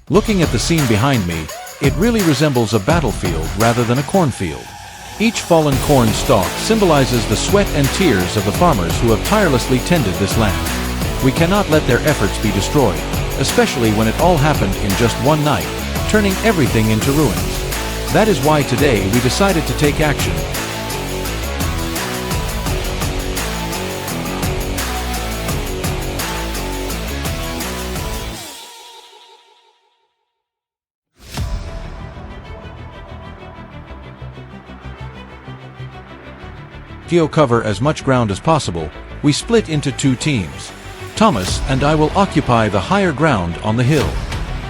Looking at the scene behind me, it really resembles a battlefield rather than a cornfield. Each fallen corn stalk symbolizes the sweat and tears of the farmers who have tirelessly tended this land. We cannot let their efforts be destroyed, especially when it all happened in just one night, turning everything into ruins. That is why today we decided to take action. To cover as much ground as possible, we split into two teams. Thomas and I will occupy the higher ground on the hill.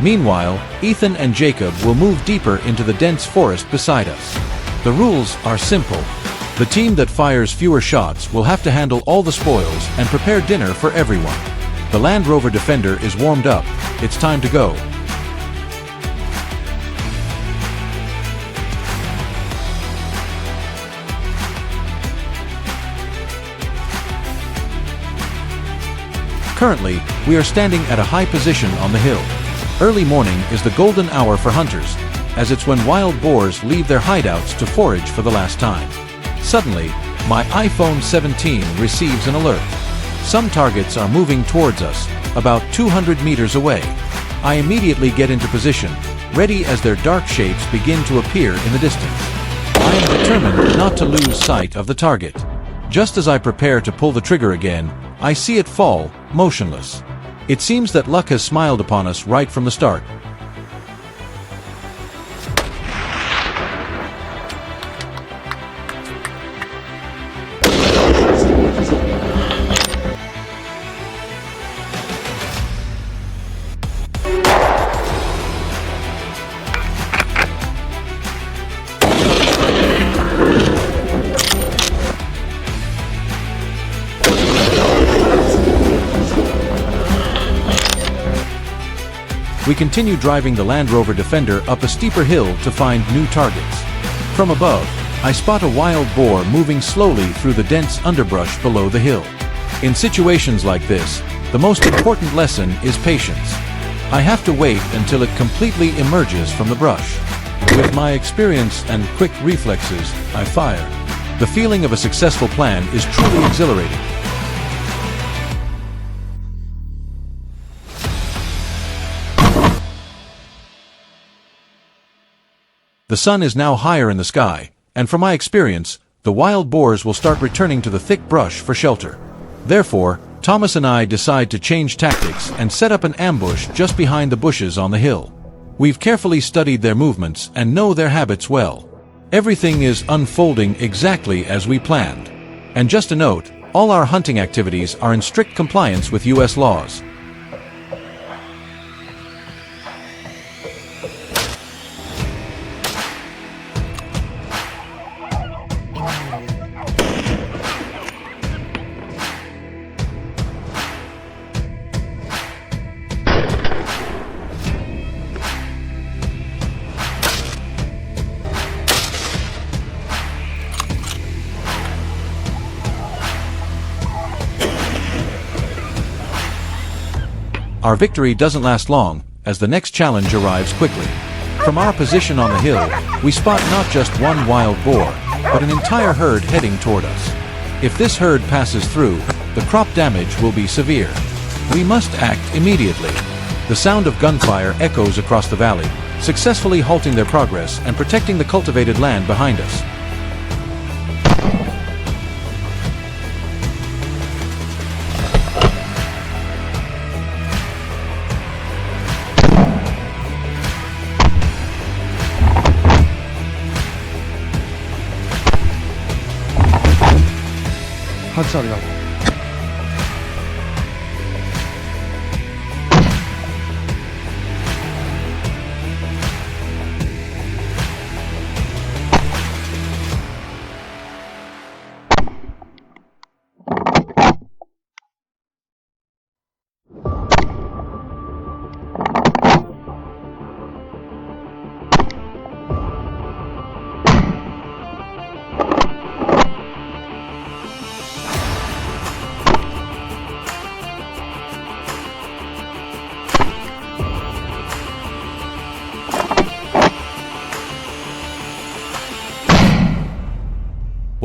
Meanwhile, Ethan and Jacob will move deeper into the dense forest beside us. The rules are simple. The team that fires fewer shots will have to handle all the spoils and prepare dinner for everyone. The Land Rover Defender is warmed up. It's time to go. Currently, we are standing at a high position on the hill. Early morning is the golden hour for hunters, as it's when wild boars leave their hideouts to forage for the last time. Suddenly, my iPhone 17 receives an alert. Some targets are moving towards us, about 200 meters away. I immediately get into position, ready as their dark shapes begin to appear in the distance. I am determined not to lose sight of the target. Just as I prepare to pull the trigger again, I see it fall, motionless. It seems that luck has smiled upon us right from the start. We continue driving the Land Rover Defender up a steeper hill to find new targets. From above, I spot a wild boar moving slowly through the dense underbrush below the hill. In situations like this, the most important lesson is patience. I have to wait until it completely emerges from the brush. With my experience and quick reflexes, I fire. The feeling of a successful plan is truly exhilarating. The sun is now higher in the sky, and from my experience, the wild boars will start returning to the thick brush for shelter. Therefore, Thomas and I decide to change tactics and set up an ambush just behind the bushes on the hill. We've carefully studied their movements and know their habits well. Everything is unfolding exactly as we planned. And just a note, all our hunting activities are in strict compliance with U.S. laws. Our victory doesn't last long, as the next challenge arrives quickly. From our position on the hill, we spot not just one wild boar, but an entire herd heading toward us. If this herd passes through, the crop damage will be severe. We must act immediately. The sound of gunfire echoes across the valley, successfully halting their progress and protecting the cultivated land behind us. Hadi sarı yavrum.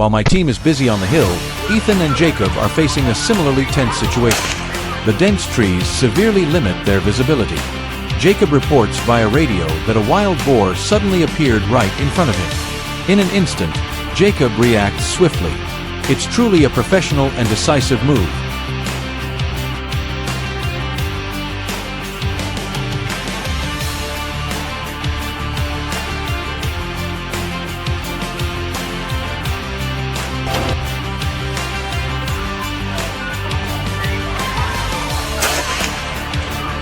While my team is busy on the hill, Ethan and Jacob are facing a similarly tense situation. The dense trees severely limit their visibility. Jacob reports via radio that a wild boar suddenly appeared right in front of him. In an instant, Jacob reacts swiftly. It's truly a professional and decisive move.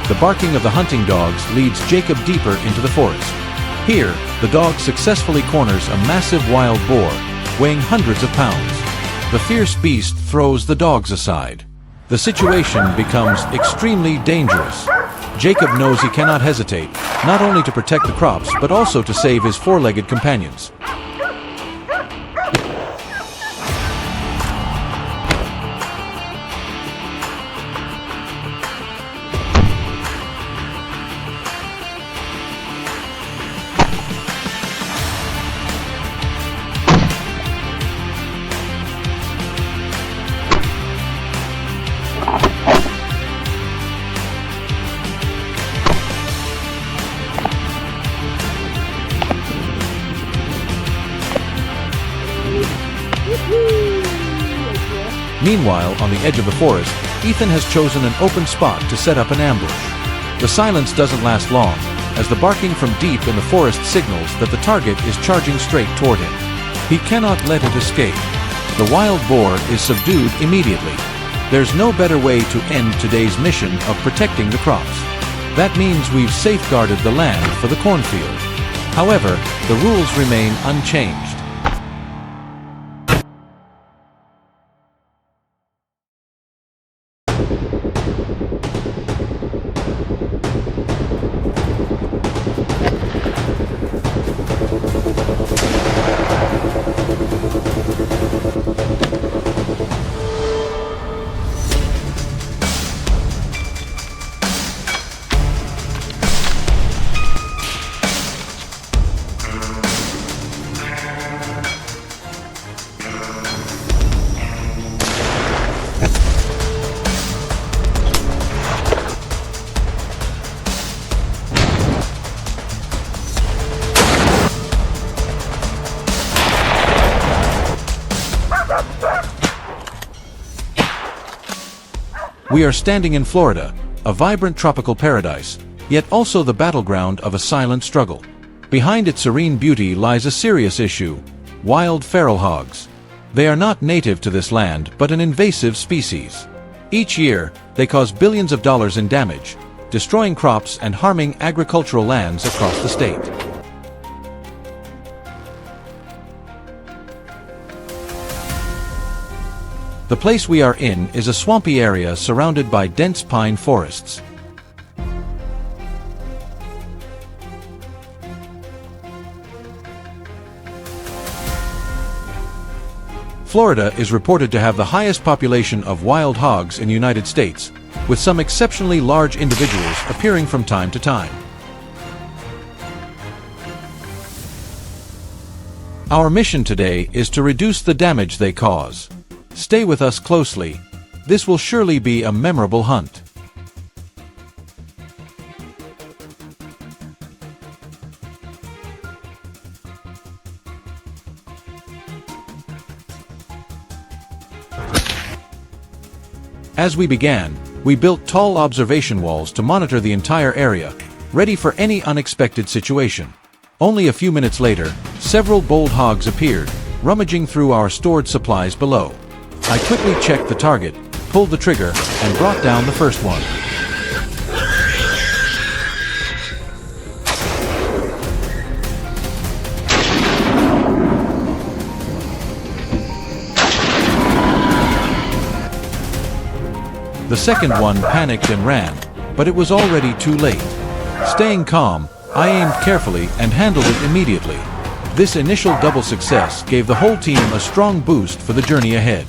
The barking of the hunting dogs leads Jacob deeper into the forest. Here, the dog successfully corners a massive wild boar, weighing hundreds of pounds. The fierce beast throws the dogs aside. The situation becomes extremely dangerous. Jacob knows he cannot hesitate, not only to protect the crops but also to save his four-legged companions. Meanwhile, on the edge of the forest, Ethan has chosen an open spot to set up an ambush. The silence doesn't last long, as the barking from deep in the forest signals that the target is charging straight toward him. He cannot let it escape. The wild boar is subdued immediately. There's no better way to end today's mission of protecting the crops. That means we've safeguarded the land for the cornfield. However, the rules remain unchanged. We are standing in Florida, a vibrant tropical paradise, yet also the battleground of a silent struggle. Behind its serene beauty lies a serious issue: wild feral hogs. They are not native to this land, but an invasive species. Each year, they cause billions of dollars in damage, destroying crops and harming agricultural lands across the state. The place we are in is a swampy area surrounded by dense pine forests. Florida is reported to have the highest population of wild hogs in the United States, with some exceptionally large individuals appearing from time to time. Our mission today is to reduce the damage they cause. Stay with us closely. This will surely be a memorable hunt. As we began, we built tall observation walls to monitor the entire area, ready for any unexpected situation. Only a few minutes later, several bold hogs appeared, rummaging through our stored supplies below. I quickly checked the target, pulled the trigger, and brought down the first one. The second one panicked and ran, but it was already too late. Staying calm, I aimed carefully and handled it immediately. This initial double success gave the whole team a strong boost for the journey ahead.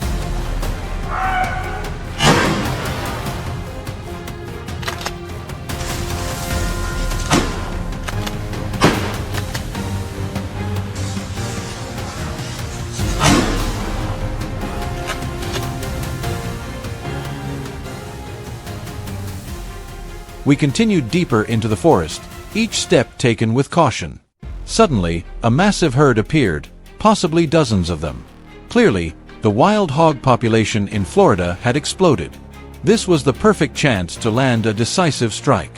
We continued deeper into the forest, each step taken with caution. Suddenly, a massive herd appeared, possibly dozens of them. Clearly, the wild hog population in Florida had exploded. This was the perfect chance to land a decisive strike.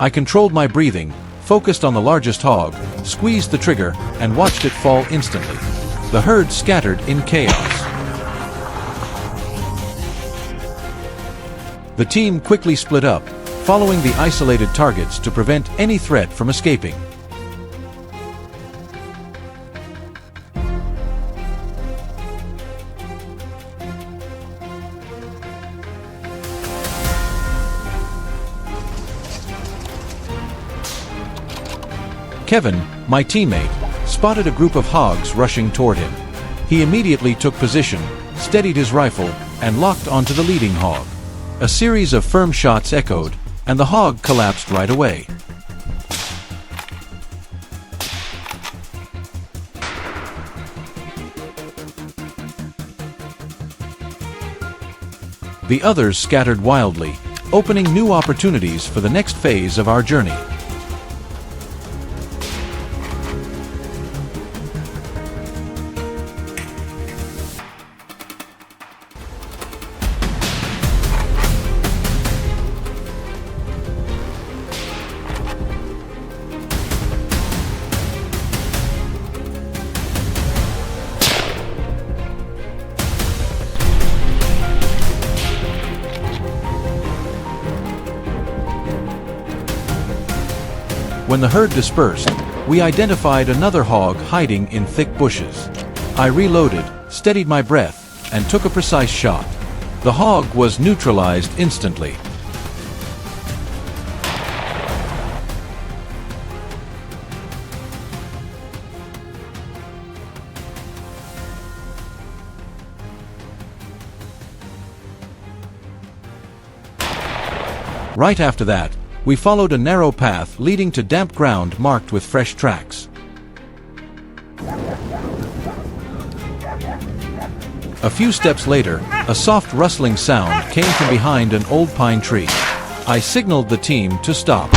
I controlled my breathing, focused on the largest hog, squeezed the trigger, and watched it fall instantly. The herd scattered in chaos. The team quickly split up, following the isolated targets to prevent any threat from escaping. Kevin, my teammate, spotted a group of hogs rushing toward him. He immediately took position, steadied his rifle, and locked onto the leading hog. A series of firm shots echoed, and the hog collapsed right away. The others scattered wildly, opening new opportunities for the next phase of our journey. When the herd dispersed, we identified another hog hiding in thick bushes. I reloaded, steadied my breath, and took a precise shot. The hog was neutralized instantly. Right after that, we followed a narrow path leading to damp ground marked with fresh tracks. A few steps later, a soft rustling sound came from behind an old pine tree. I signaled the team to stop.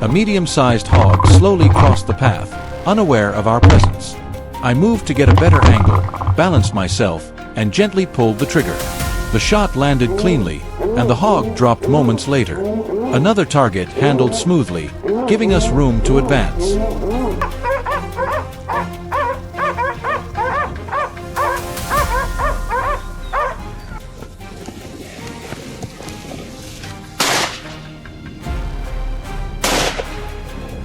A medium-sized hog slowly crossed the path, unaware of our presence. I moved to get a better angle, balanced myself, and gently pulled the trigger. The shot landed cleanly, and the hog dropped moments later. Another target handled smoothly, giving us room to advance.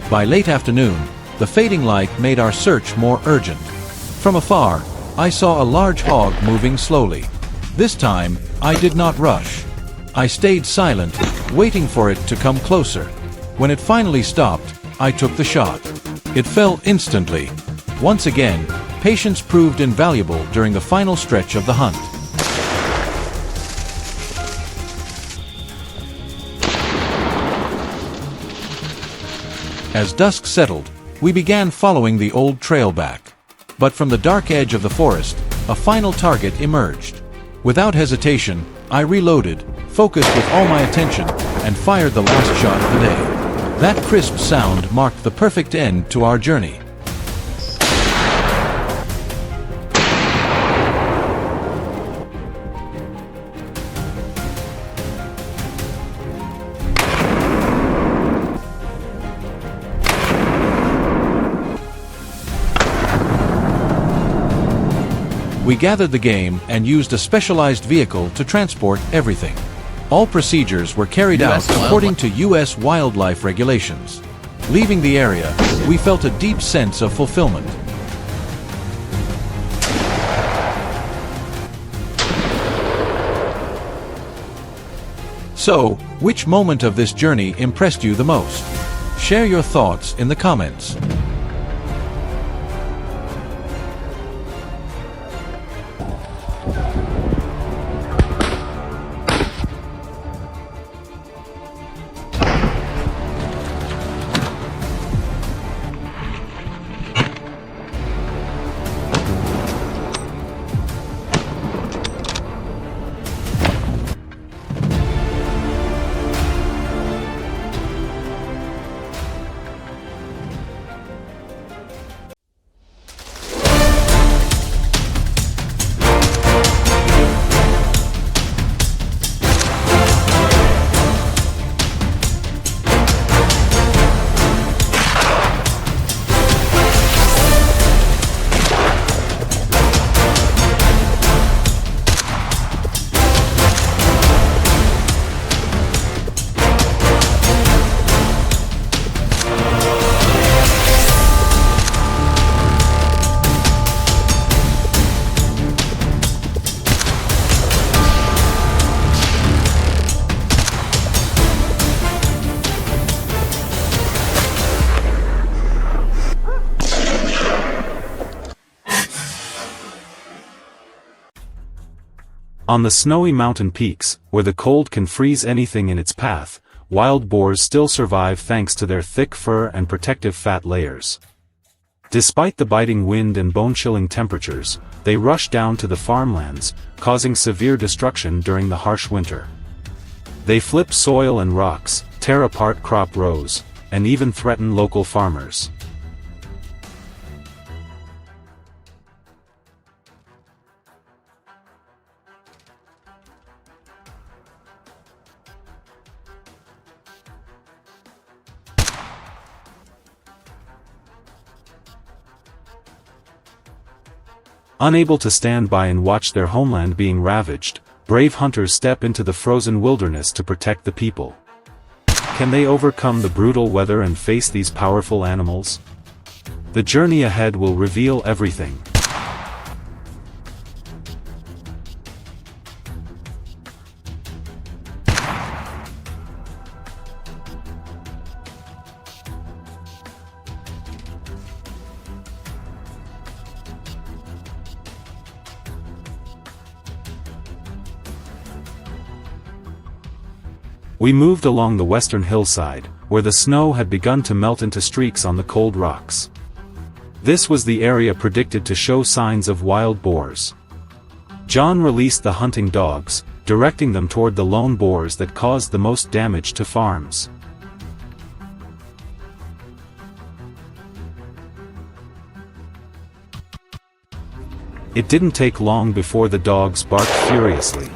By late afternoon, the fading light made our search more urgent. From afar, I saw a large hog moving slowly. This time, I did not rush. I stayed silent, waiting for it to come closer. When it finally stopped, I took the shot. It fell instantly. Once again, patience proved invaluable during the final stretch of the hunt. As dusk settled, we began following the old trail back. But from the dark edge of the forest, a final target emerged. Without hesitation, I reloaded, focused with all my attention, and fired the last shot of the day. That crisp sound marked the perfect end to our journey. We gathered the game and used a specialized vehicle to transport everything. All procedures were carried out according to U.S. wildlife regulations. Leaving the area, we felt a deep sense of fulfillment. So, which moment of this journey impressed you the most? Share your thoughts in the comments. On the snowy mountain peaks, where the cold can freeze anything in its path, wild boars still survive thanks to their thick fur and protective fat layers. Despite the biting wind and bone-chilling temperatures, they rush down to the farmlands, causing severe destruction during the harsh winter. They flip soil and rocks, tear apart crop rows, and even threaten local farmers. Unable to stand by and watch their homeland being ravaged, brave hunters step into the frozen wilderness to protect the people. Can they overcome the brutal weather and face these powerful animals? The journey ahead will reveal everything. We moved along the western hillside, where the snow had begun to melt into streaks on the cold rocks. This was the area predicted to show signs of wild boars. John released the hunting dogs, directing them toward the lone boars that caused the most damage to farms. It didn't take long before the dogs barked furiously.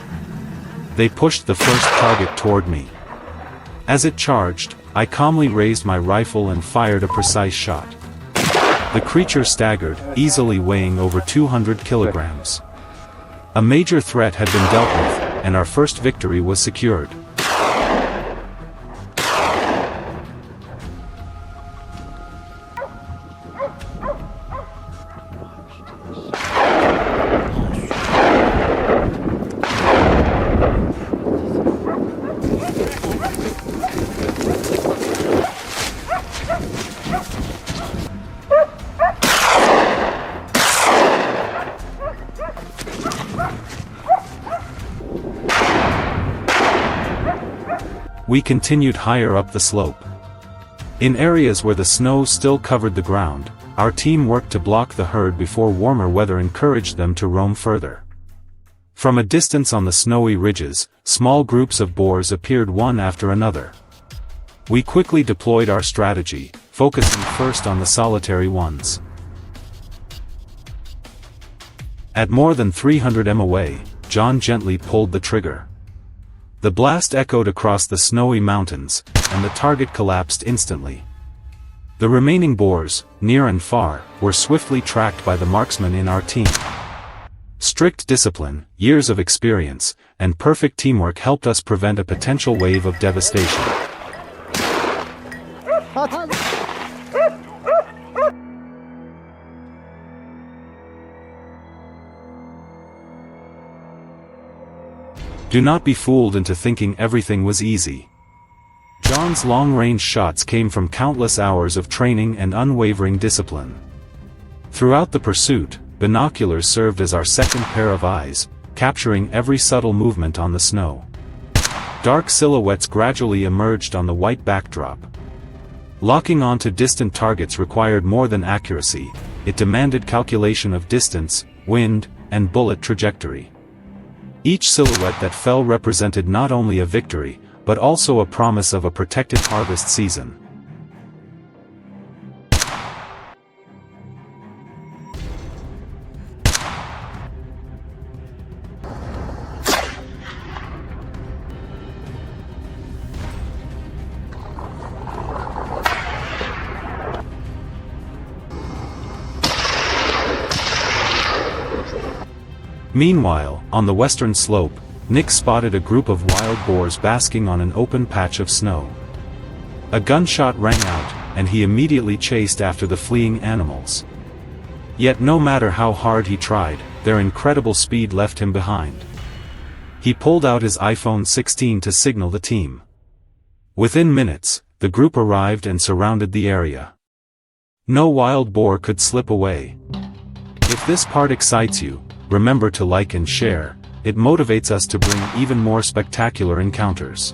They pushed the first target toward me. As it charged, I calmly raised my rifle and fired a precise shot. The creature staggered, easily weighing over 200 kilograms. A major threat had been dealt with, and our first victory was secured. We continued higher up the slope. In areas where the snow still covered the ground, our team worked to block the herd before warmer weather encouraged them to roam further. From a distance on the snowy ridges, small groups of boars appeared one after another. We quickly deployed our strategy, focusing first on the solitary ones. At more than 300 m away, John gently pulled the trigger. The blast echoed across the snowy mountains, and the target collapsed instantly. The remaining boars, near and far, were swiftly tracked by the marksmen in our team. Strict discipline, years of experience, and perfect teamwork helped us prevent a potential wave of devastation. Do not be fooled into thinking everything was easy. John's long-range shots came from countless hours of training and unwavering discipline. Throughout the pursuit, binoculars served as our second pair of eyes, capturing every subtle movement on the snow. Dark silhouettes gradually emerged on the white backdrop. Locking onto distant targets required more than accuracy, it demanded calculation of distance, wind, and bullet trajectory. Each silhouette that fell represented not only a victory, but also a promise of a protected harvest season. Meanwhile, on the western slope, Nick spotted a group of wild boars basking on an open patch of snow. A gunshot rang out, and he immediately chased after the fleeing animals. Yet no matter how hard he tried, their incredible speed left him behind. He pulled out his iPhone 16 to signal the team. Within minutes, the group arrived and surrounded the area. No wild boar could slip away. If this part excites you, remember to like and share, It motivates us to bring even more spectacular encounters.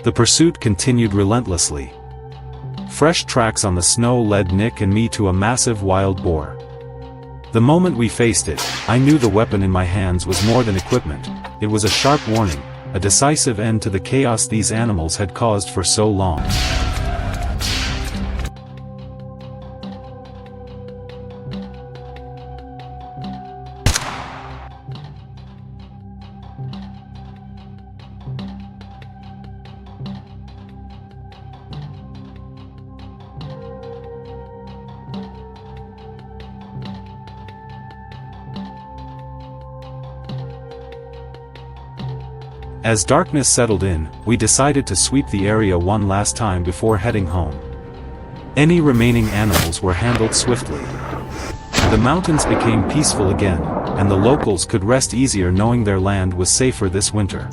The pursuit continued relentlessly. Fresh tracks on the snow led Nick and me to a massive wild boar. The moment we faced it, I knew the weapon in my hands was more than equipment. It was a sharp warning, a decisive end to the chaos these animals had caused for so long. As darkness settled in, we decided to sweep the area one last time before heading home. Any remaining animals were handled swiftly. The mountains became peaceful again, and the locals could rest easier knowing their land was safer this winter.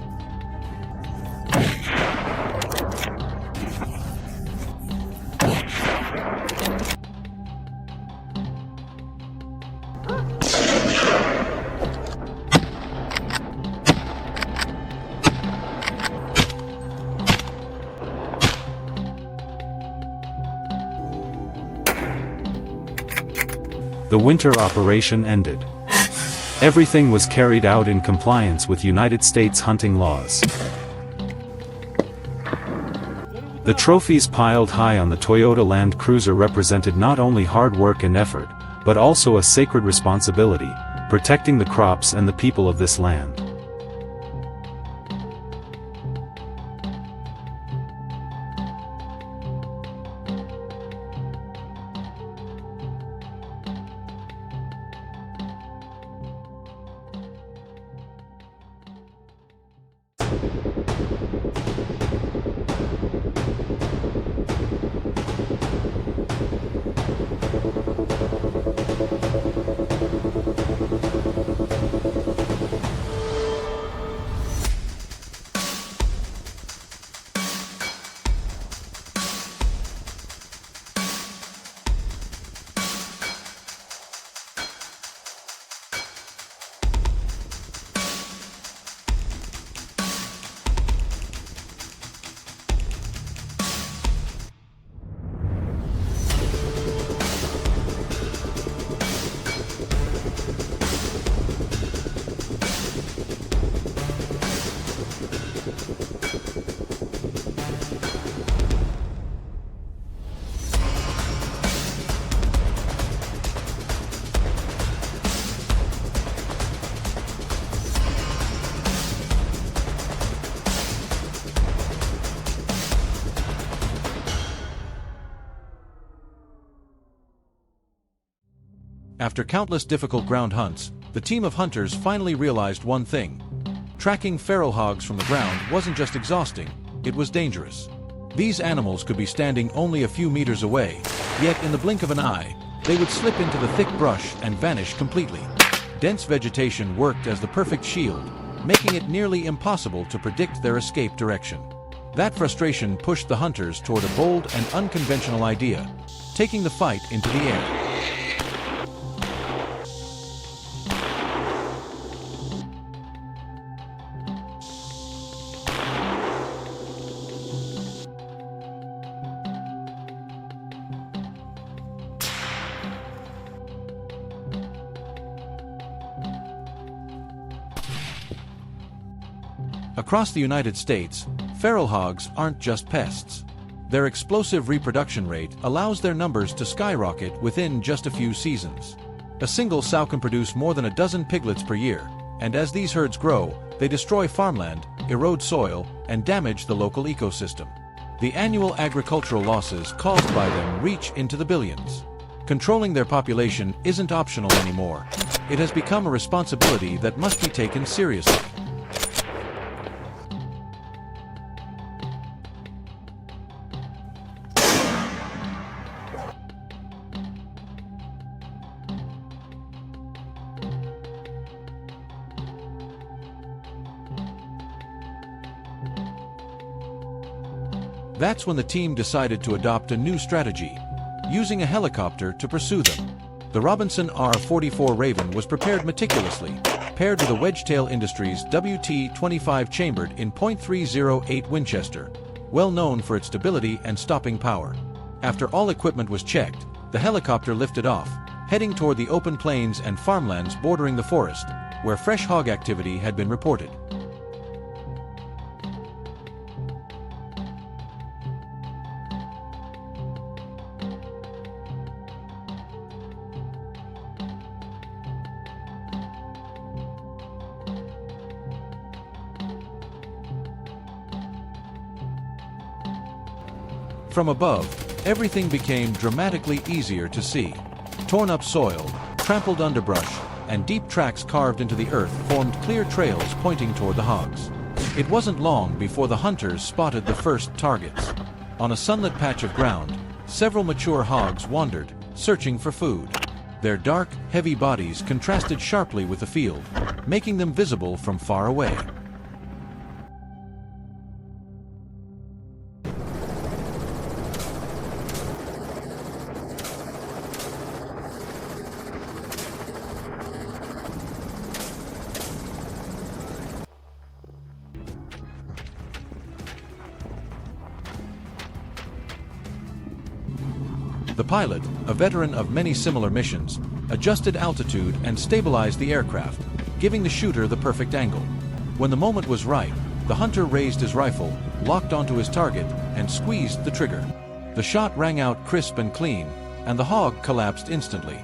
The winter operation ended. Everything was carried out in compliance with United States hunting laws. The trophies piled high on the Toyota Land Cruiser represented not only hard work and effort, but also a sacred responsibility, protecting the crops and the people of this land. After countless difficult ground hunts, the team of hunters finally realized one thing. Tracking feral hogs from the ground wasn't just exhausting, it was dangerous. These animals could be standing only a few meters away, yet in the blink of an eye, they would slip into the thick brush and vanish completely. Dense vegetation worked as the perfect shield, making it nearly impossible to predict their escape direction. That frustration pushed the hunters toward a bold and unconventional idea, taking the fight into the air. Across the United States, feral hogs aren't just pests. Their explosive reproduction rate allows their numbers to skyrocket within just a few seasons. A single sow can produce more than a dozen piglets per year, and as these herds grow, they destroy farmland, erode soil, and damage the local ecosystem. The annual agricultural losses caused by them reach into the billions. Controlling their population isn't optional anymore. It has become a responsibility that must be taken seriously. That's when the team decided to adopt a new strategy, using a helicopter to pursue them. The Robinson R-44 Raven was prepared meticulously, paired with a Wedgetail Industries WT-25 chambered in .308 Winchester, well known for its stability and stopping power. After all equipment was checked, the helicopter lifted off, heading toward the open plains and farmlands bordering the forest, where fresh hog activity had been reported. From above, everything became dramatically easier to see. Torn-up soil, trampled underbrush, and deep tracks carved into the earth formed clear trails pointing toward the hogs. It wasn't long before the hunters spotted the first targets. On a sunlit patch of ground, several mature hogs wandered, searching for food. Their dark, heavy bodies contrasted sharply with the field, making them visible from far away. The pilot, a veteran of many similar missions, adjusted altitude and stabilized the aircraft, giving the shooter the perfect angle. When the moment was right, the hunter raised his rifle, locked onto his target, and squeezed the trigger. The shot rang out crisp and clean, and the hog collapsed instantly.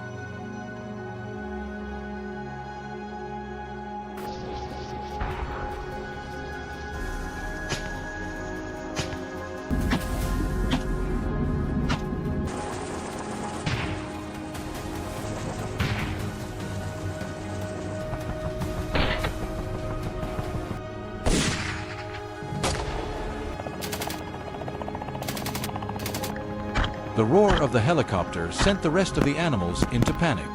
The roar of the helicopter sent the rest of the animals into panic.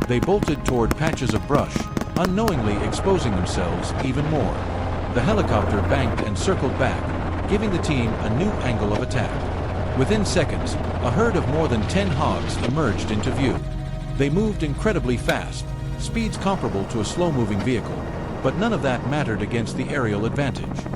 They bolted toward patches of brush, unknowingly exposing themselves even more. The helicopter banked and circled back, giving the team a new angle of attack. Within seconds, a herd of more than 10 hogs emerged into view. They moved incredibly fast, speeds comparable to a slow-moving vehicle, but none of that mattered against the aerial advantage.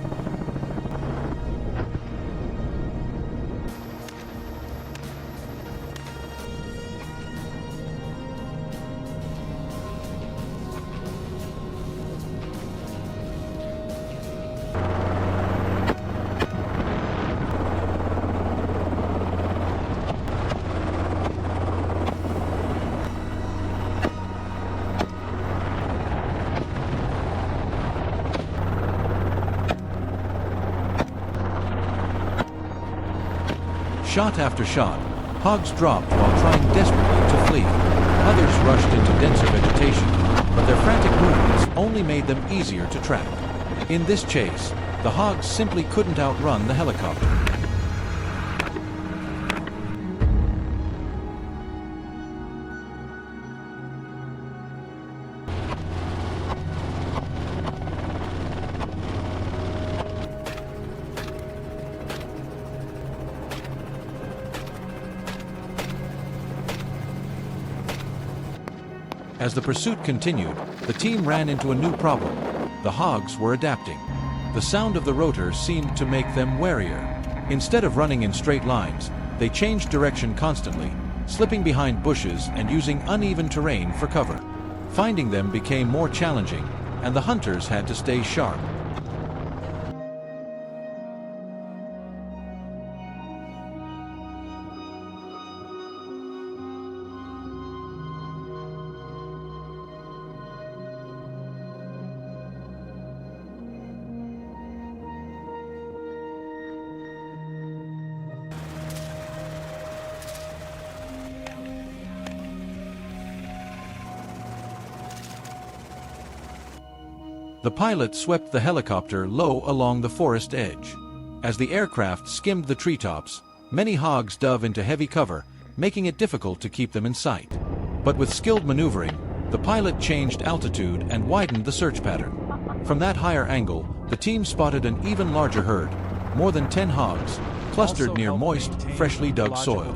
Shot after shot, hogs dropped while trying desperately to flee. Others rushed into denser vegetation, but their frantic movements only made them easier to track. In this chase, the hogs simply couldn't outrun the helicopter. As the pursuit continued, the team ran into a new problem. The hogs were adapting. The sound of the rotor seemed to make them warier. Instead of running in straight lines, they changed direction constantly, slipping behind bushes and using uneven terrain for cover. Finding them became more challenging, and the hunters had to stay sharp. The pilot swept the helicopter low along the forest edge. As the aircraft skimmed the treetops, many hogs dove into heavy cover, making it difficult to keep them in sight. But with skilled maneuvering, the pilot changed altitude and widened the search pattern. From that higher angle, the team spotted an even larger herd, more than 10 hogs, clustered near moist, freshly dug soil.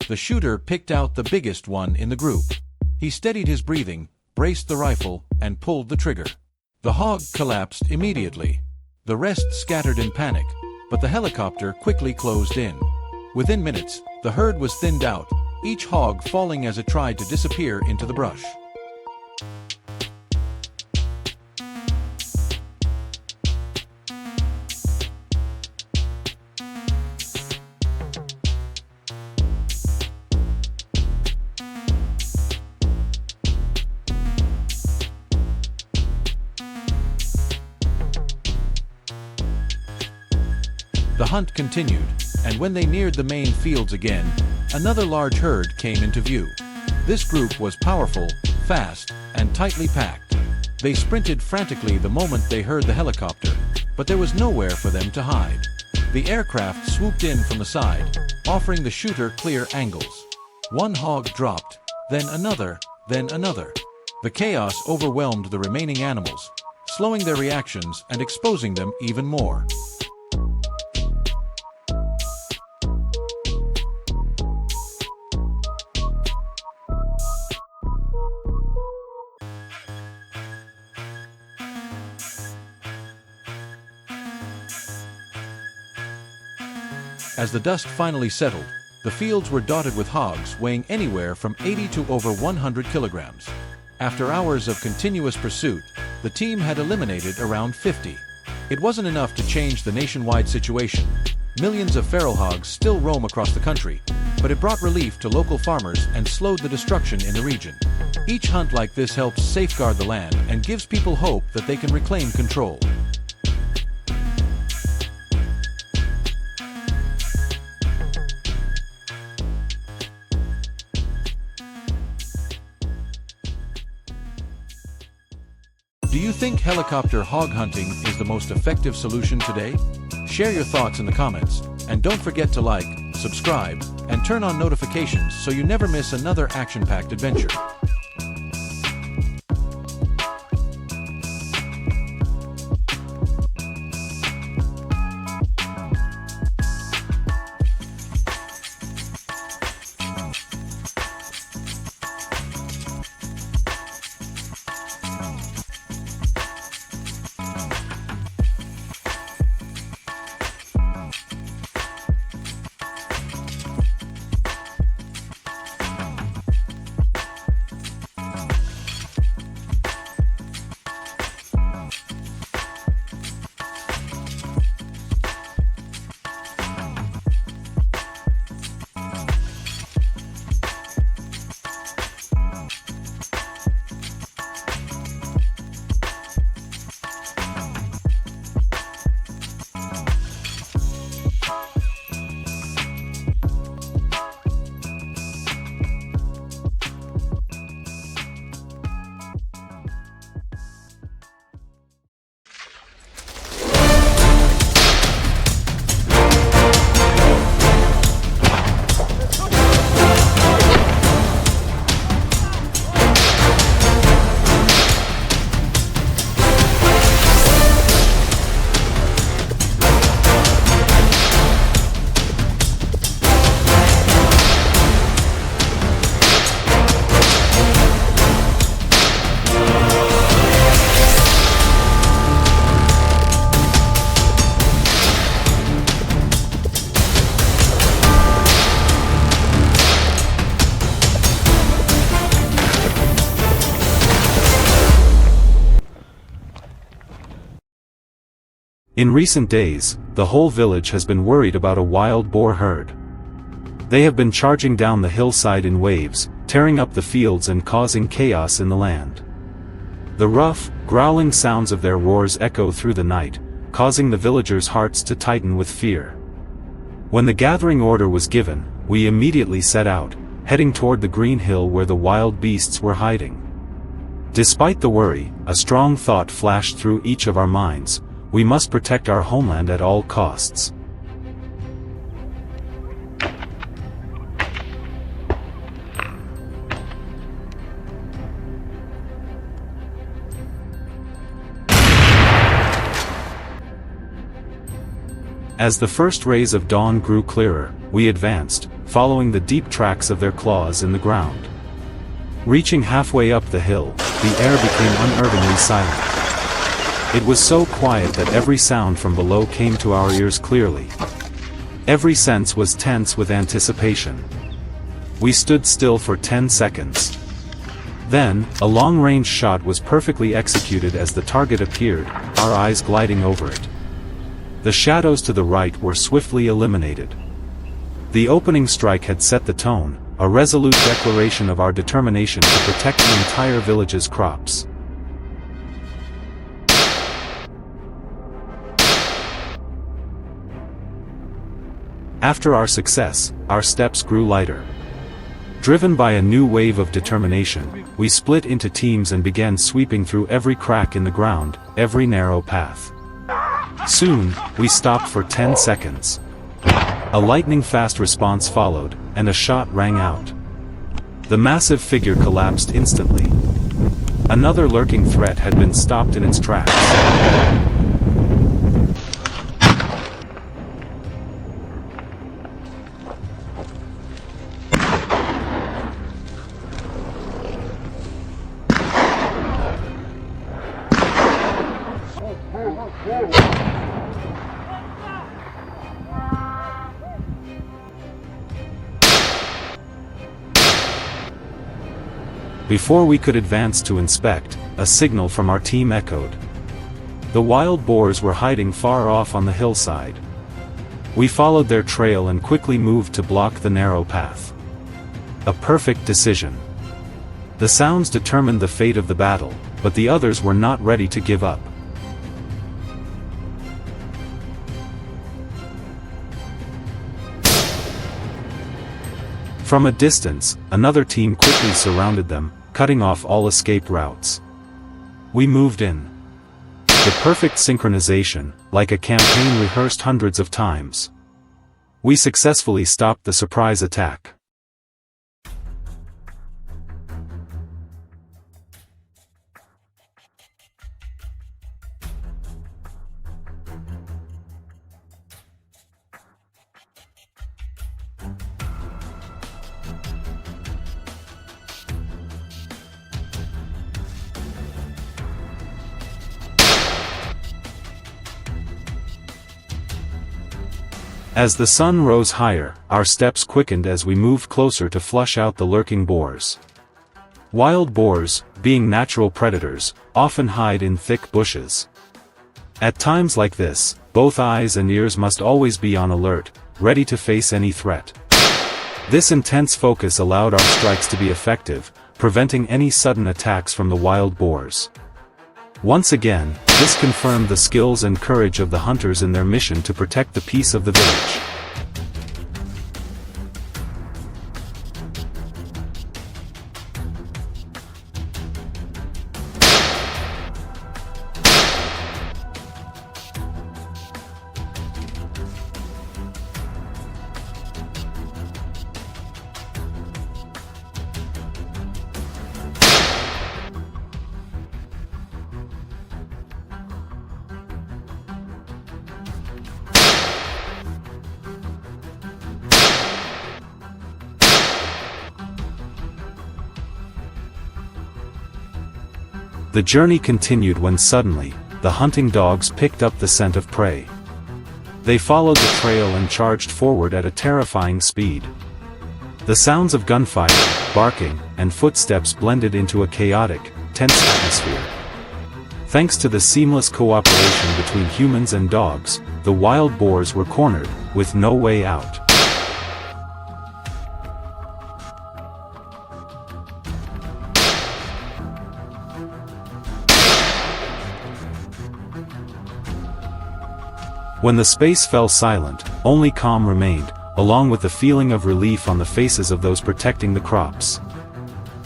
The shooter picked out the biggest one in the group. He steadied his breathing, braced the rifle, and pulled the trigger. The hog collapsed immediately. The rest scattered in panic, but the helicopter quickly closed in. Within minutes, the herd was thinned out, each hog falling as it tried to disappear into the brush. The hunt continued, and when they neared the main fields again, another large herd came into view. This group was powerful, fast, and tightly packed. They sprinted frantically the moment they heard the helicopter, but there was nowhere for them to hide. The aircraft swooped in from the side, offering the shooter clear angles. One hog dropped, then another, then another. The chaos overwhelmed the remaining animals, slowing their reactions and exposing them even more. As the dust finally settled, the fields were dotted with hogs weighing anywhere from 80 to over 100 kilograms. After hours of continuous pursuit, the team had eliminated around 50. It wasn't enough to change the nationwide situation. Millions of feral hogs still roam across the country, but it brought relief to local farmers and slowed the destruction in the region. Each hunt like this helps safeguard the land and gives people hope that they can reclaim control. Do you think helicopter hog hunting is the most effective solution today? Share your thoughts in the comments, and don't forget to like, subscribe, and turn on notifications so you never miss another action-packed adventure. In recent days, the whole village has been worried about a wild boar herd. They have been charging down the hillside in waves, tearing up the fields and causing chaos in the land. The rough, growling sounds of their roars echo through the night, causing the villagers' hearts to tighten with fear. When the gathering order was given, we immediately set out, heading toward the green hill where the wild beasts were hiding. Despite the worry, a strong thought flashed through each of our minds: we must protect our homeland at all costs. As the first rays of dawn grew clearer, we advanced, following the deep tracks of their claws in the ground. Reaching halfway up the hill, the air became unnervingly silent. It was so quiet that every sound from below came to our ears clearly. Every sense was tense with anticipation. We stood still for 10 seconds. Then, a long-range shot was perfectly executed as the target appeared, our eyes gliding over it. The shadows to the right were swiftly eliminated. The opening strike had set the tone, a resolute declaration of our determination to protect the entire village's crops. After our success, our steps grew lighter. Driven by a new wave of determination, we split into teams and began sweeping through every crack in the ground, every narrow path. Soon, we stopped for 10 seconds. A lightning-fast response followed, and a shot rang out. The massive figure collapsed instantly. Another lurking threat had been stopped in its tracks. Before we could advance to inspect, a signal from our team echoed. The wild boars were hiding far off on the hillside. We followed their trail and quickly moved to block the narrow path. A perfect decision. The sounds determined the fate of the battle, but the others were not ready to give up. From a distance, another team quickly surrounded them, cutting off all escape routes. We moved in. The perfect synchronization, like a campaign rehearsed hundreds of times. We successfully stopped the surprise attack. As the sun rose higher, our steps quickened as we moved closer to flush out the lurking boars. Wild boars, being natural predators, often hide in thick bushes. At times like this, both eyes and ears must always be on alert, ready to face any threat. This intense focus allowed our strikes to be effective, preventing any sudden attacks from the wild boars. Once again, this confirmed the skills and courage of the hunters in their mission to protect the peace of the village. The journey continued when suddenly, the hunting dogs picked up the scent of prey. They followed the trail and charged forward at a terrifying speed. The sounds of gunfire, barking, and footsteps blended into a chaotic, tense atmosphere. Thanks to the seamless cooperation between humans and dogs, the wild boars were cornered, with no way out. When the space fell silent, only calm remained, along with the feeling of relief on the faces of those protecting the crops.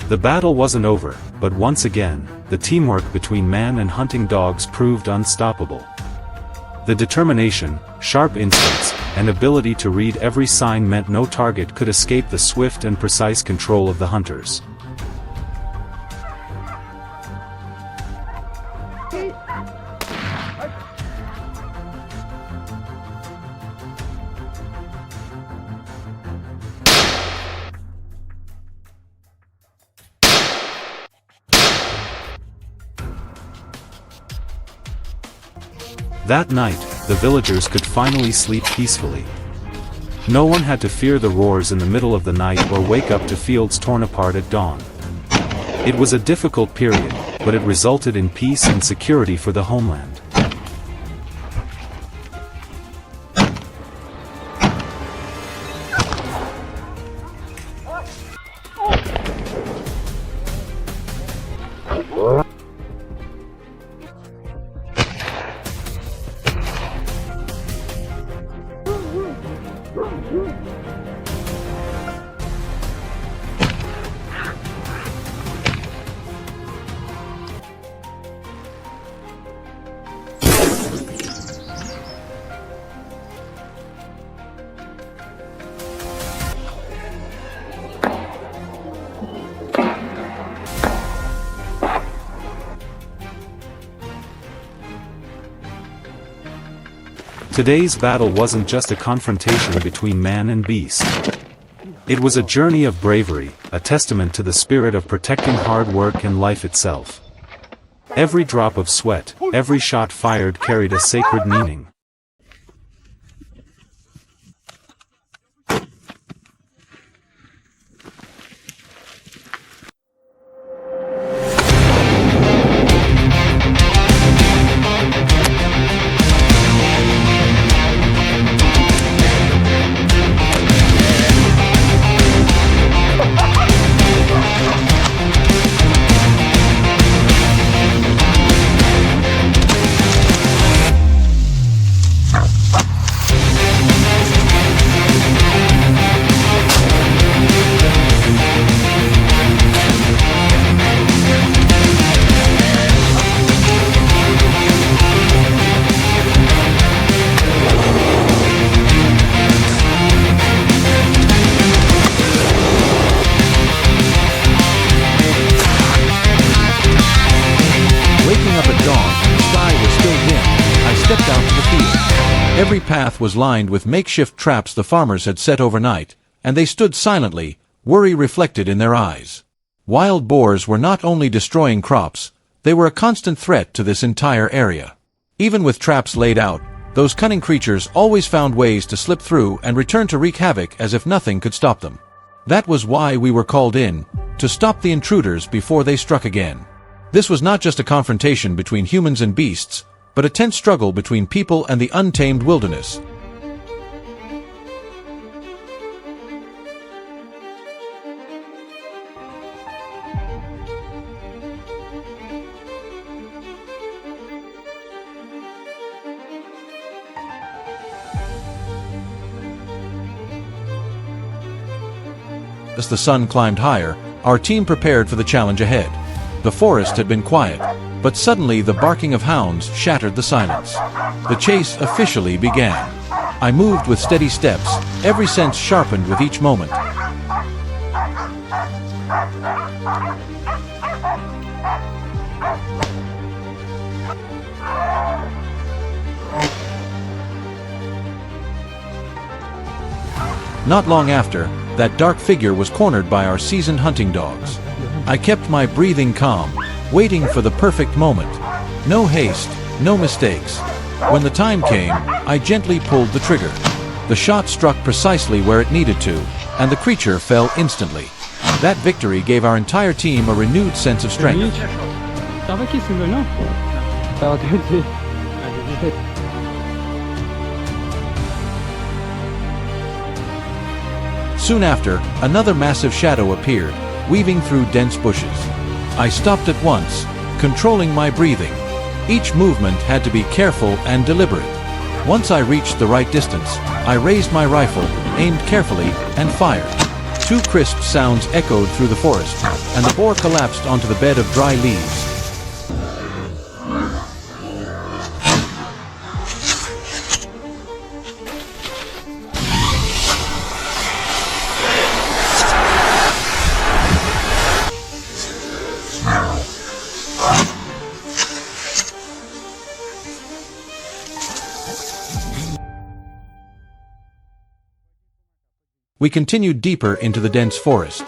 The battle wasn't over, but once again, the teamwork between man and hunting dogs proved unstoppable. The determination, sharp instincts, and ability to read every sign meant no target could escape the swift and precise control of the hunters. That night, the villagers could finally sleep peacefully. No one had to fear the roars in the middle of the night or wake up to fields torn apart at dawn. It was a difficult period, but it resulted in peace and security for the homeland. Today's battle wasn't just a confrontation between man and beast. It was a journey of bravery, a testament to the spirit of protecting hard work and life itself. Every drop of sweat, every shot fired carried a sacred meaning. Every path was lined with makeshift traps the farmers had set overnight, and they stood silently, worry reflected in their eyes. Wild boars were not only destroying crops, they were a constant threat to this entire area. Even with traps laid out, those cunning creatures always found ways to slip through and return to wreak havoc as if nothing could stop them. That was why we were called in, to stop the intruders before they struck again. This was not just a confrontation between humans and beasts, but a tense struggle between people and the untamed wilderness. As the sun climbed higher, our team prepared for the challenge ahead. The forest had been quiet, but suddenly the barking of hounds shattered the silence. The chase officially began. I moved with steady steps, every sense sharpened with each moment. Not long after, that dark figure was cornered by our seasoned hunting dogs. I kept my breathing calm, waiting for the perfect moment. No haste, no mistakes. When the time came, I gently pulled the trigger. The shot struck precisely where it needed to, and the creature fell instantly. That victory gave our entire team a renewed sense of strength. Soon after, another massive shadow appeared, weaving through dense bushes. I stopped at once, controlling my breathing. Each movement had to be careful and deliberate. Once I reached the right distance, I raised my rifle, aimed carefully, and fired. Two crisp sounds echoed through the forest, and the boar collapsed onto the bed of dry leaves. We continued deeper into the dense forest.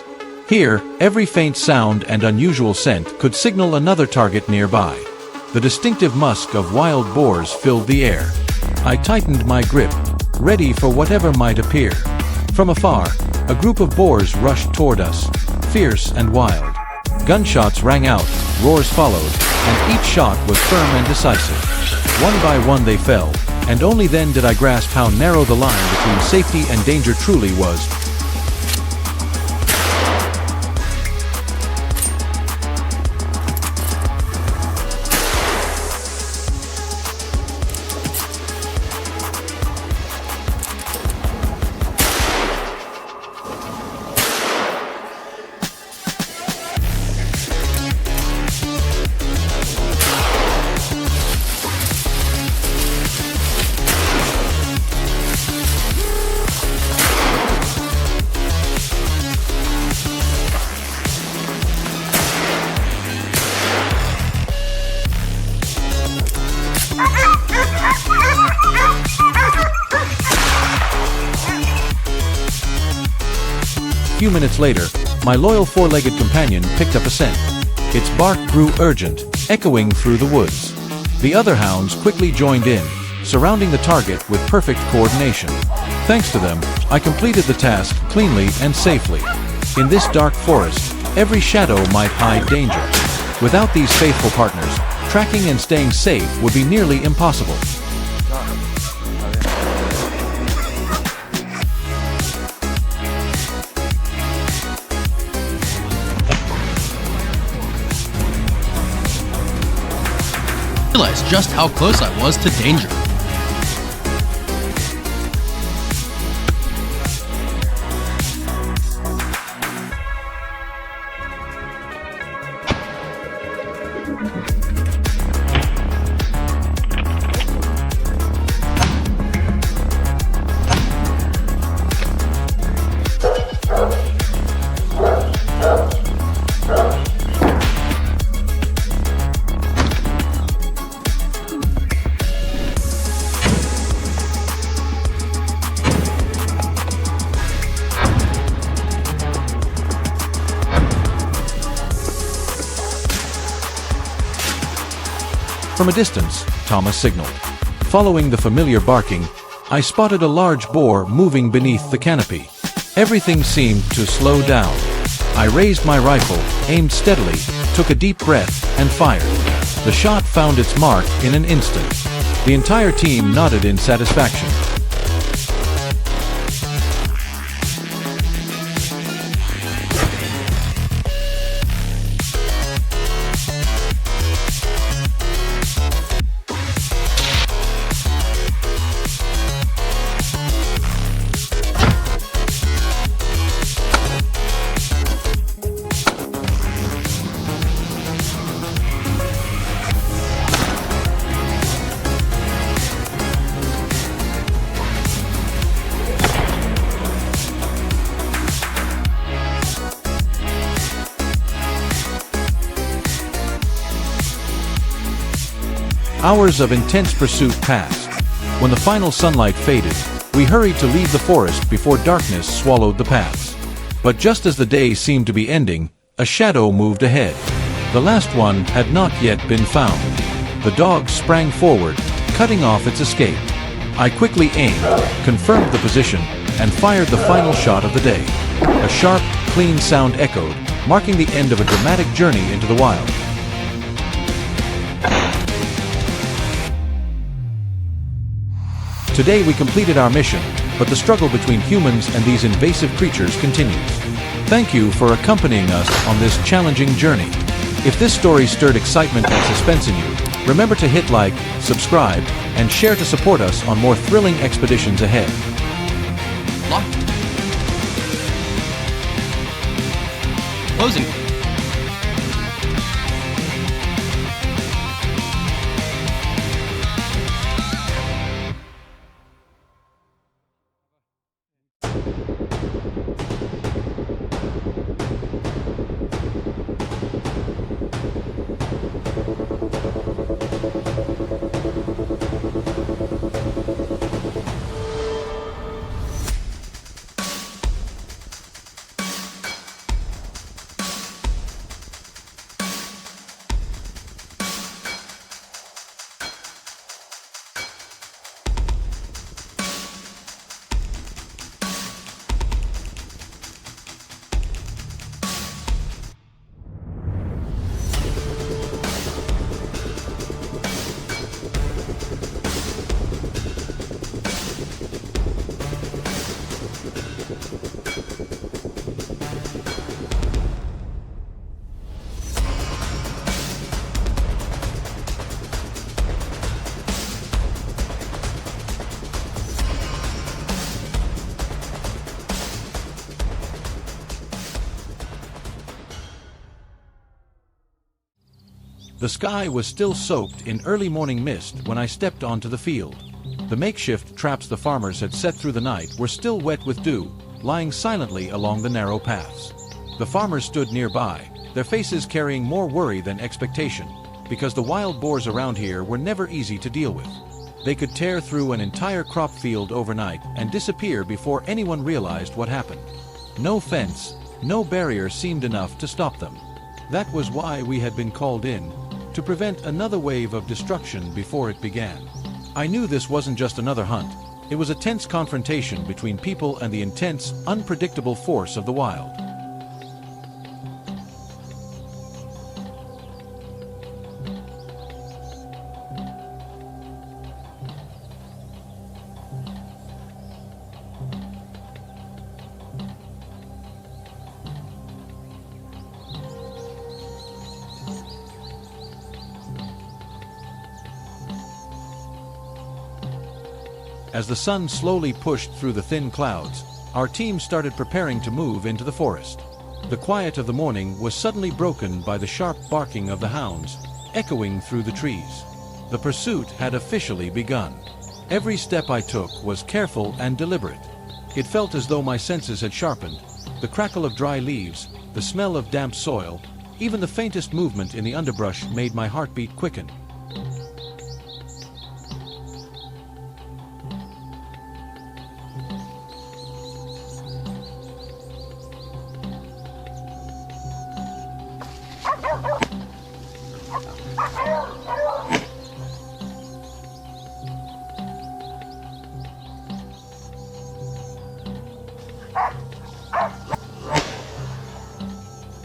Here, every faint sound and unusual scent could signal another target nearby. The distinctive musk of wild boars filled the air. I tightened my grip, ready for whatever might appear. From afar, a group of boars rushed toward us, fierce and wild. Gunshots rang out, roars followed, and each shot was firm and decisive. One by one they fell, and only then did I grasp how narrow the line between safety and danger truly was. A few minutes later, my loyal four-legged companion picked up a scent. Its bark grew urgent, echoing through the woods. The other hounds quickly joined in, surrounding the target with perfect coordination. Thanks to them, I completed the task cleanly and safely. In this dark forest, every shadow might hide danger. Without these faithful partners, tracking and staying safe would be nearly impossible. I realized just how close I was to danger. From a distance, Thomas signaled. Following the familiar barking, I spotted a large boar moving beneath the canopy. Everything seemed to slow down. I raised my rifle, aimed steadily, took a deep breath, and fired. The shot found its mark in an instant. The entire team nodded in satisfaction. Hours of intense pursuit passed. When the final sunlight faded, we hurried to leave the forest before darkness swallowed the paths. But just as the day seemed to be ending, a shadow moved ahead. The last one had not yet been found. The dog sprang forward, cutting off its escape. I quickly aimed, confirmed the position, and fired the final shot of the day. A sharp, clean sound echoed, marking the end of a dramatic journey into the wild. Today we completed our mission, but the struggle between humans and these invasive creatures continues. Thank you for accompanying us on this challenging journey. If this story stirred excitement and suspense in you, remember to hit like, subscribe, and share to support us on more thrilling expeditions ahead. Locked. Closing. The sky was still soaked in early morning mist when I stepped onto the field. The makeshift traps the farmers had set through the night were still wet with dew, lying silently along the narrow paths. The farmers stood nearby, their faces carrying more worry than expectation, because the wild boars around here were never easy to deal with. They could tear through an entire crop field overnight and disappear before anyone realized what happened. No fence, no barrier seemed enough to stop them. That was why we had been called in, to prevent another wave of destruction before it began. I knew this wasn't just another hunt. It was a tense confrontation between people and the intense, unpredictable force of the wild. As the sun slowly pushed through the thin clouds, our team started preparing to move into the forest. The quiet of the morning was suddenly broken by the sharp barking of the hounds, echoing through the trees. The pursuit had officially begun. Every step I took was careful and deliberate. It felt as though my senses had sharpened. The crackle of dry leaves, the smell of damp soil, even the faintest movement in the underbrush made my heartbeat quicken.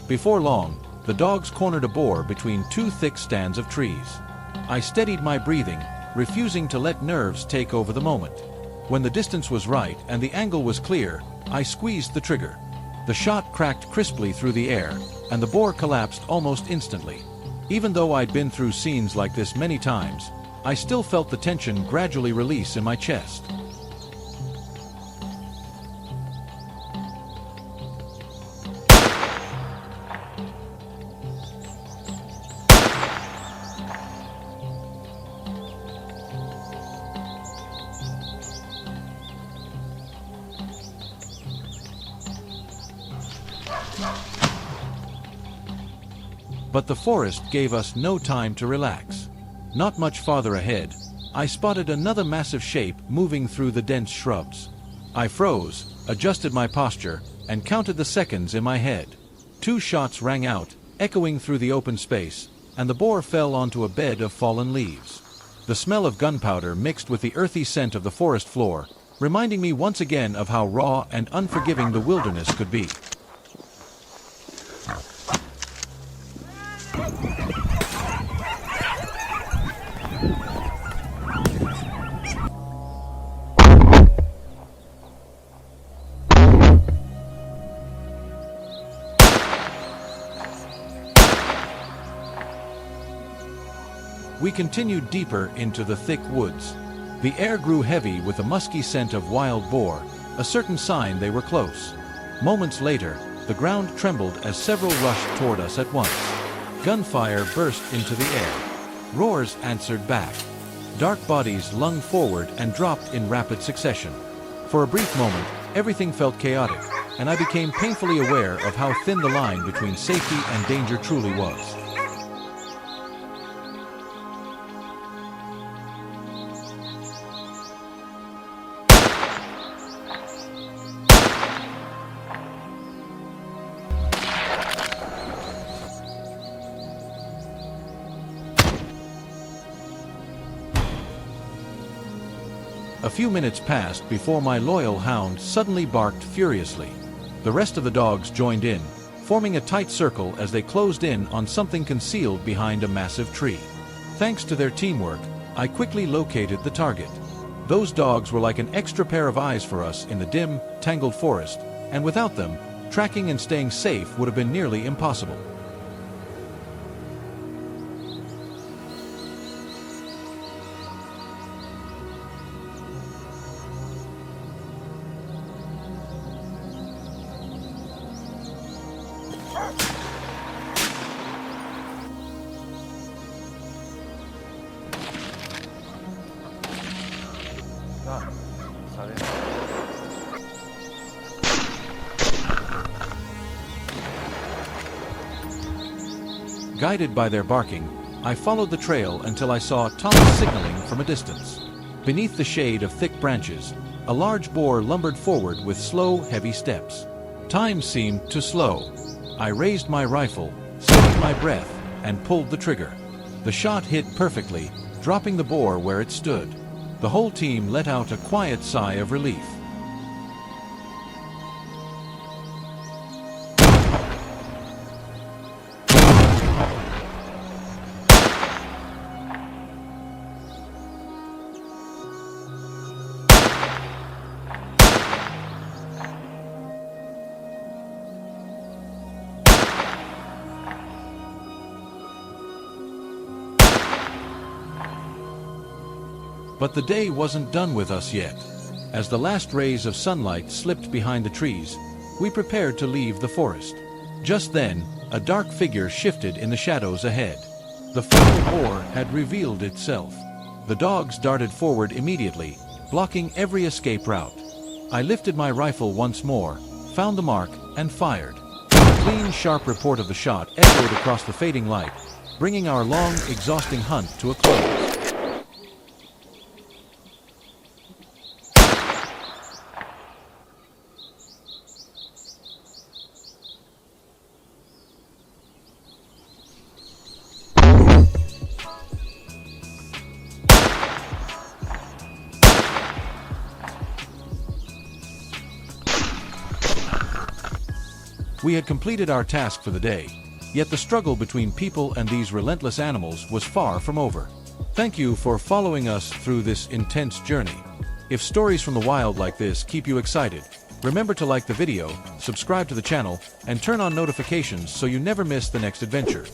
Before long, the dogs cornered a boar between two thick stands of trees. I steadied my breathing, refusing to let nerves take over the moment. When the distance was right and the angle was clear, I squeezed the trigger. The shot cracked crisply through the air, and the boar collapsed almost instantly. Even though I'd been through scenes like this many times, I still felt the tension gradually release in my chest. But the forest gave us no time to relax. Not much farther ahead, I spotted another massive shape moving through the dense shrubs. I froze, adjusted my posture, and counted the seconds in my head. 2 shots rang out, echoing through the open space, and the boar fell onto a bed of fallen leaves. The smell of gunpowder mixed with the earthy scent of the forest floor, reminding me once again of how raw and unforgiving the wilderness could be. We continued deeper into the thick woods. The air grew heavy with the musky scent of wild boar, a certain sign they were close. Moments later, the ground trembled as several rushed toward us at once. Gunfire burst into the air. Roars answered back. Dark bodies lunged forward and dropped in rapid succession. For a brief moment, everything felt chaotic, and I became painfully aware of how thin the line between safety and danger truly was. A few minutes passed before my loyal hound suddenly barked furiously. The rest of the dogs joined in, forming a tight circle as they closed in on something concealed behind a massive tree. Thanks to their teamwork, I quickly located the target. Those dogs were like an extra pair of eyes for us in the dim, tangled forest, and without them, tracking and staying safe would have been nearly impossible. Guided by their barking, I followed the trail until I saw Thomas signaling from a distance. Beneath the shade of thick branches, a large boar lumbered forward with slow, heavy steps. Time seemed to slow. I raised my rifle, steadied my breath, and pulled the trigger. The shot hit perfectly, dropping the boar where it stood. The whole team let out a quiet sigh of relief. But the day wasn't done with us yet. As the last rays of sunlight slipped behind the trees, we prepared to leave the forest. Just then, a dark figure shifted in the shadows ahead. The final boar had revealed itself. The dogs darted forward immediately, blocking every escape route. I lifted my rifle once more, found the mark, and fired. A clean, sharp report of the shot echoed across the fading light, bringing our long, exhausting hunt to a close. We had completed our task for the day, yet the struggle between people and these relentless animals was far from over. Thank you for following us through this intense journey. If stories from the wild like this keep you excited, remember to like the video, subscribe to the channel, and turn on notifications so you never miss the next adventure.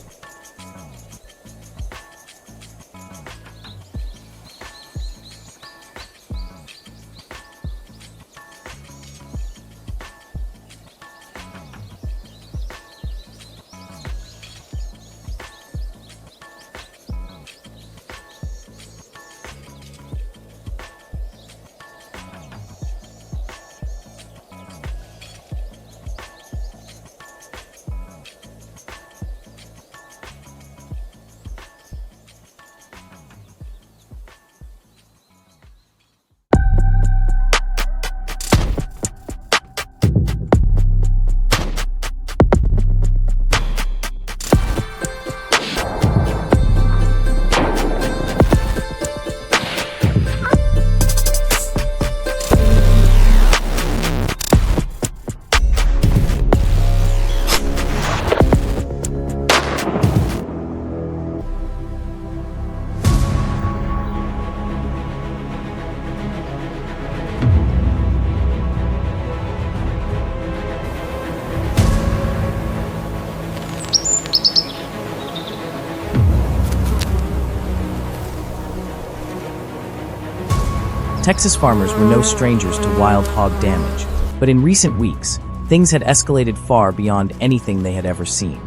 Texas farmers were no strangers to wild hog damage, but in recent weeks, things had escalated far beyond anything they had ever seen.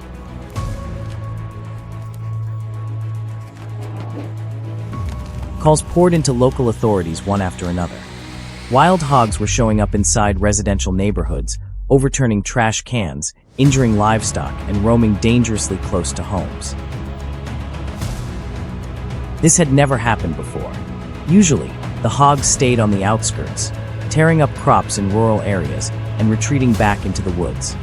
Calls poured into local authorities one after another. Wild hogs were showing up inside residential neighborhoods, overturning trash cans, injuring livestock, and roaming dangerously close to homes. This had never happened before. Usually, the hogs stayed on the outskirts, tearing up crops in rural areas and retreating back into the woods.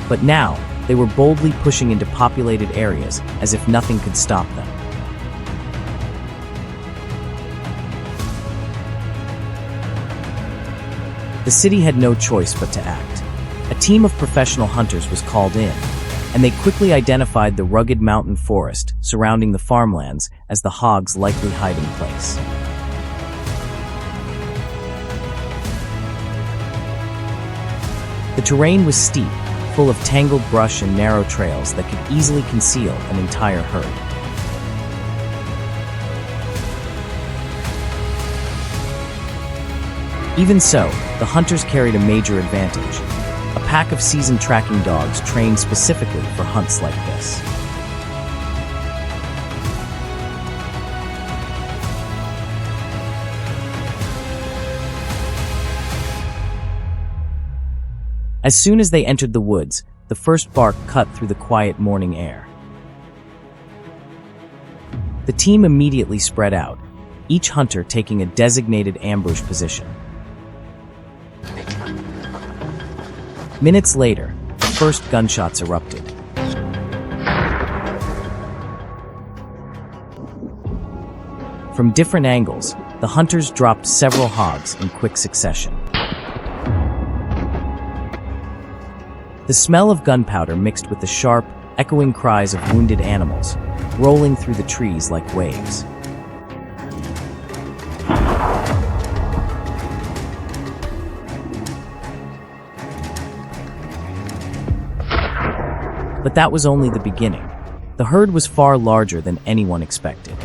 But now, they were boldly pushing into populated areas as if nothing could stop them. The city had no choice but to act. A team of professional hunters was called in, and they quickly identified the rugged mountain forest surrounding the farmlands as the hogs' likely hiding place. The terrain was steep, full of tangled brush and narrow trails that could easily conceal an entire herd. Even so, the hunters carried a major advantage. A pack of seasoned tracking dogs trained specifically for hunts like this. As soon as they entered the woods, the first bark cut through the quiet morning air. The team immediately spread out, each hunter taking a designated ambush position. Minutes later, the first gunshots erupted. From different angles, the hunters dropped several hogs in quick succession. The smell of gunpowder mixed with the sharp, echoing cries of wounded animals, rolling through the trees like waves. But that was only the beginning. The herd was far larger than anyone expected.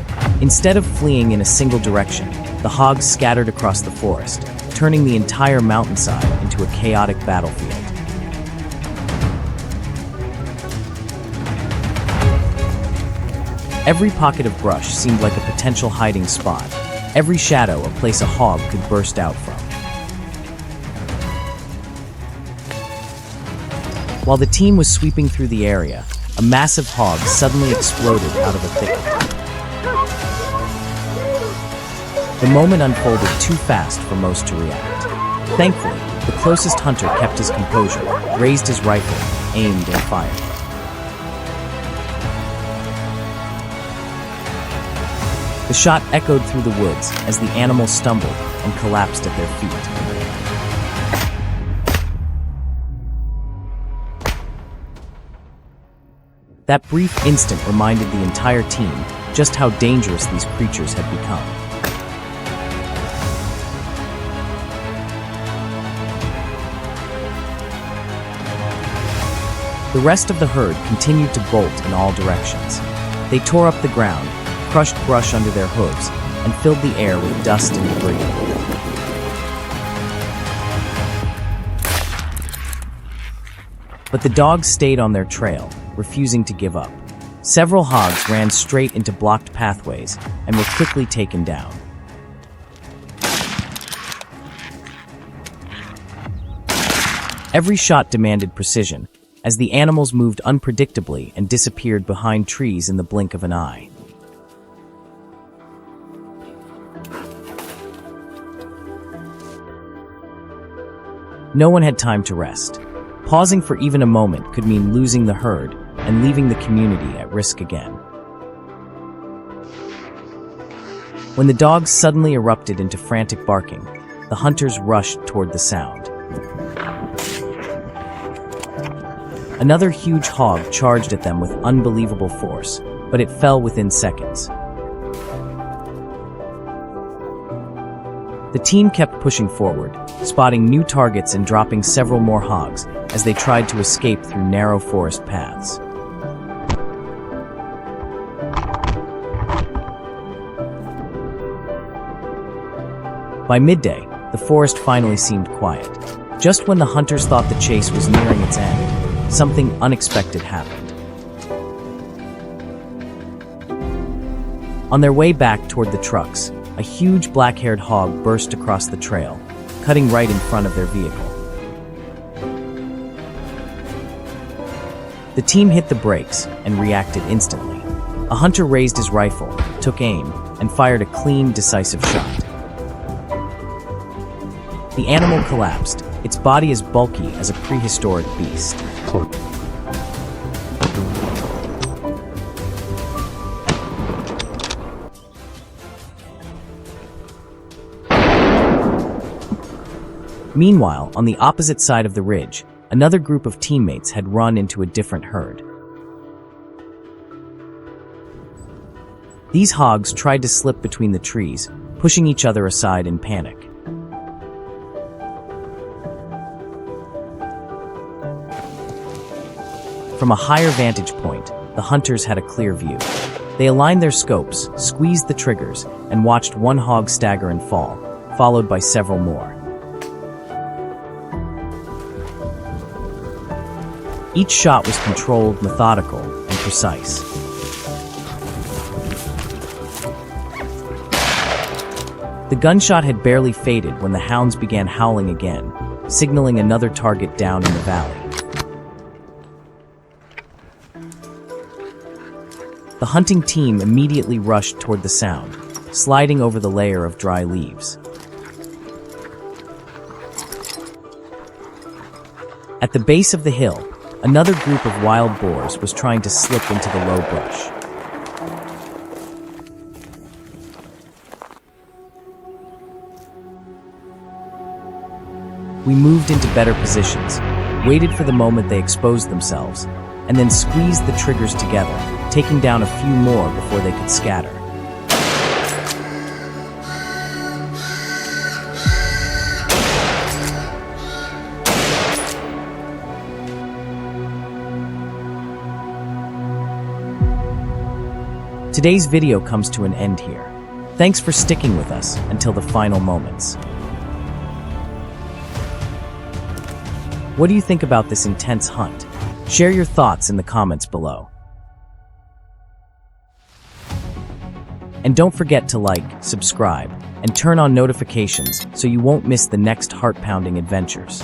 Instead of fleeing in a single direction, the hogs scattered across the forest, turning the entire mountainside into a chaotic battlefield. Every pocket of brush seemed like a potential hiding spot, every shadow a place a hog could burst out from. While the team was sweeping through the area, a massive hog suddenly exploded out of a thicket. The moment unfolded too fast for most to react. Thankfully, the closest hunter kept his composure, raised his rifle, aimed and fired. The shot echoed through the woods as the animal stumbled and collapsed at their feet. That brief instant reminded the entire team just how dangerous these creatures had become. The rest of the herd continued to bolt in all directions. They tore up the ground, crushed brush under their hooves, and filled the air with dust and debris. But the dogs stayed on their trail, refusing to give up. Several hogs ran straight into blocked pathways and were quickly taken down. Every shot demanded precision, as the animals moved unpredictably and disappeared behind trees in the blink of an eye. No one had time to rest. Pausing for even a moment could mean losing the herd and leaving the community at risk again. When the dogs suddenly erupted into frantic barking, the hunters rushed toward the sound. Another huge hog charged at them with unbelievable force, but it fell within seconds. The team kept pushing forward, spotting new targets and dropping several more hogs as they tried to escape through narrow forest paths. By midday, the forest finally seemed quiet. Just when the hunters thought the chase was nearing its end, something unexpected happened. On their way back toward the trucks, a huge black-haired hog burst across the trail, cutting right in front of their vehicle. The team hit the brakes and reacted instantly. A hunter raised his rifle, took aim, and fired a clean, decisive shot. The animal collapsed, its body as bulky as a prehistoric beast. Meanwhile, on the opposite side of the ridge, another group of teammates had run into a different herd. These hogs tried to slip between the trees, pushing each other aside in panic. From a higher vantage point, the hunters had a clear view. They aligned their scopes, squeezed the triggers, and watched one hog stagger and fall, followed by several more. Each shot was controlled, methodical, and precise. The gunshot had barely faded when the hounds began howling again, signaling another target down in the valley. The hunting team immediately rushed toward the sound, sliding over the layer of dry leaves. At the base of the hill, another group of wild boars was trying to slip into the low brush. We moved into better positions, waited for the moment they exposed themselves, and then squeezed the triggers together, taking down a few more before they could scatter. Today's video comes to an end here. Thanks for sticking with us until the final moments. What do you think about this intense hunt? Share your thoughts in the comments below. And don't forget to like, subscribe, and turn on notifications so you won't miss the next heart-pounding adventures.